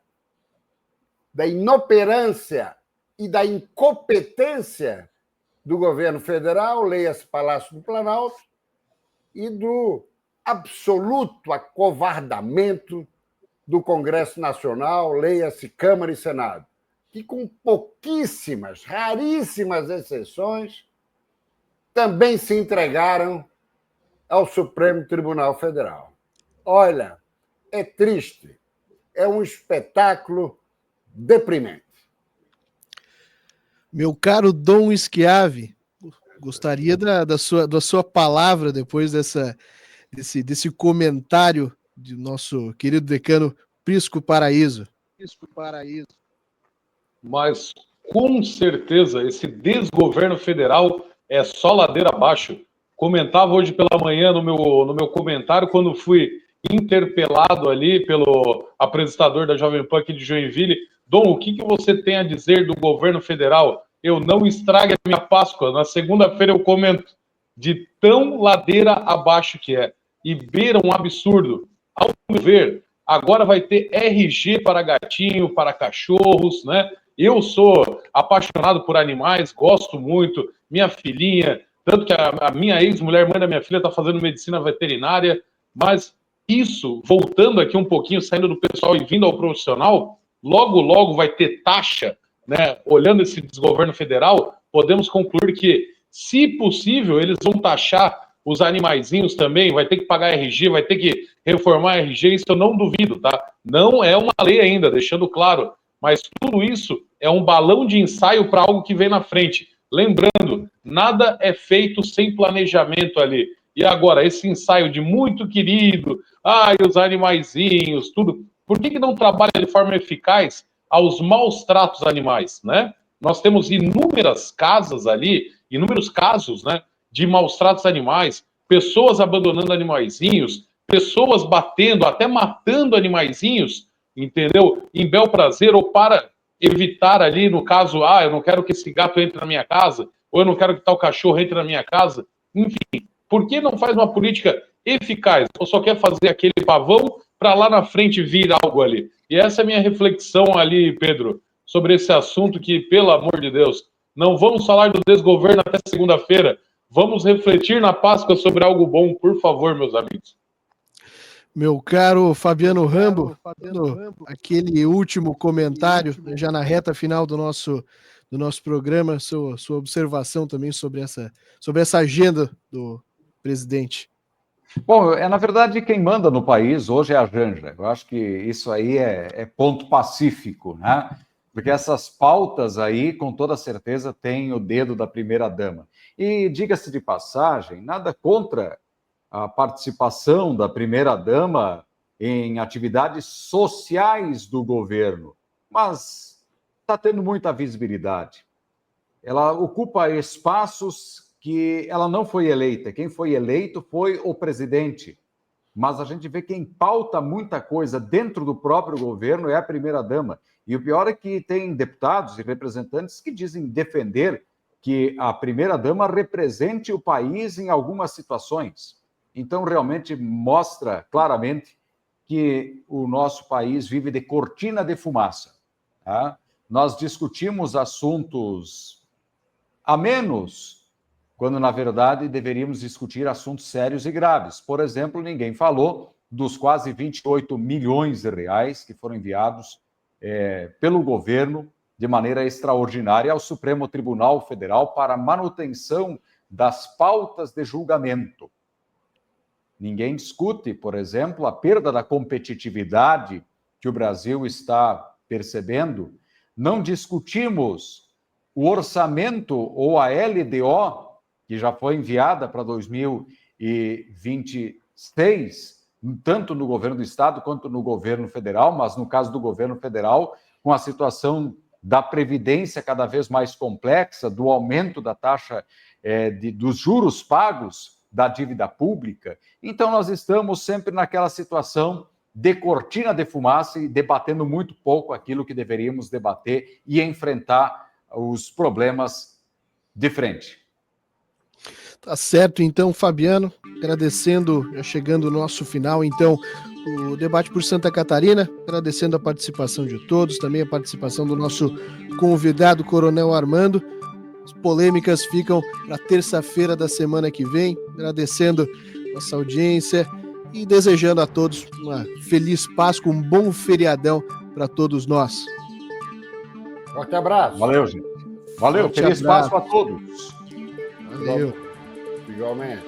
da inoperância e da incompetência do governo federal, leia-se Palácio do Planalto, e do absoluto acovardamento do Congresso Nacional, leia-se Câmara e Senado, que, com pouquíssimas, raríssimas exceções, também se entregaram ao Supremo Tribunal Federal. Olha, é triste, é um espetáculo deprimente. Meu caro Dom Schiavi, gostaria da sua palavra depois desse comentário do nosso querido decano Prisco Paraíso. Mas, com certeza, esse desgoverno federal é só ladeira abaixo. Comentava hoje pela manhã no meu comentário, quando fui interpelado ali pelo apresentador da Jovem Pan aqui de Joinville. Dom, o que você tem a dizer do governo federal? Eu não estrague a minha Páscoa. Na segunda-feira eu comento de tão ladeira abaixo que é. E beira um absurdo. Ao meu ver, agora vai ter RG para gatinho, para cachorros, né? Eu sou apaixonado por animais, gosto muito. Minha filhinha, tanto que a minha ex-mulher, mãe da minha filha, está fazendo medicina veterinária. Mas isso, voltando aqui um pouquinho, saindo do pessoal e vindo ao profissional, logo vai ter taxa, né? Olhando esse desgoverno federal, podemos concluir que, se possível, eles vão taxar os animaizinhos também, vai ter que pagar RG, vai ter que reformar RG, isso eu não duvido, tá? Não é uma lei ainda, deixando claro, mas tudo isso é um balão de ensaio para algo que vem na frente. Lembrando, nada é feito sem planejamento ali. E agora, esse ensaio de muito querido, os animaizinhos, tudo, por que não trabalha de forma eficaz aos maus tratos animais, né? Nós temos inúmeras casas ali, inúmeros casos, né, de maus tratos animais, pessoas abandonando animaizinhos, pessoas batendo, até matando animaizinhos, entendeu? Em bel prazer, ou para evitar ali, no caso, eu não quero que esse gato entre na minha casa, ou eu não quero que tal cachorro entre na minha casa. Enfim, por que não faz uma política eficaz? Ou só quer fazer aquele pavão para lá na frente vir algo ali? E essa é a minha reflexão ali, Pedro, sobre esse assunto que, pelo amor de Deus, não vamos falar do desgoverno até segunda-feira. Vamos refletir na Páscoa sobre algo bom, por favor, meus amigos. Meu caro Fabiano Rambo, aquele último comentário, já na reta final do nosso programa, sua observação também sobre essa agenda do presidente. Bom, na verdade, quem manda no país hoje é a Janja. Eu acho que isso aí é ponto pacífico, né? Porque essas pautas aí, com toda certeza, têm o dedo da primeira-dama. E, diga-se de passagem, nada contra a participação da primeira-dama em atividades sociais do governo, mas está tendo muita visibilidade. Ela ocupa espaços que ela não foi eleita. Quem foi eleito foi o presidente. Mas a gente vê quem pauta muita coisa dentro do próprio governo é a primeira-dama. E o pior é que tem deputados e representantes que dizem defender que a primeira-dama represente o país em algumas situações. Então, realmente mostra claramente que o nosso país vive de cortina de fumaça. Tá? Nós discutimos assuntos a menos, quando, na verdade, deveríamos discutir assuntos sérios e graves. Por exemplo, ninguém falou dos quase 28 milhões de reais que foram enviados pelo governo de maneira extraordinária ao Supremo Tribunal Federal para manutenção das pautas de julgamento. Ninguém discute, por exemplo, a perda da competitividade que o Brasil está percebendo. Não discutimos o orçamento ou a LDO, que já foi enviada para 2026, tanto no governo do Estado quanto no governo federal, mas no caso do governo federal, com a situação da Previdência cada vez mais complexa, do aumento da taxa dos juros pagos da dívida pública. Então, nós estamos sempre naquela situação de cortina de fumaça e debatendo muito pouco aquilo que deveríamos debater e enfrentar os problemas de frente. Tá certo, então, Fabiano, agradecendo, já chegando o nosso final, então, o debate por Santa Catarina, agradecendo a participação de todos, também a participação do nosso convidado, Coronel Armando. As polêmicas ficam para terça-feira da semana que vem, agradecendo nossa audiência e desejando a todos uma feliz Páscoa, um bom feriadão para todos nós. Forte abraço. Valeu, gente. Valeu, Forte feliz abraço. Páscoa a todos. Valeu. Igualmente.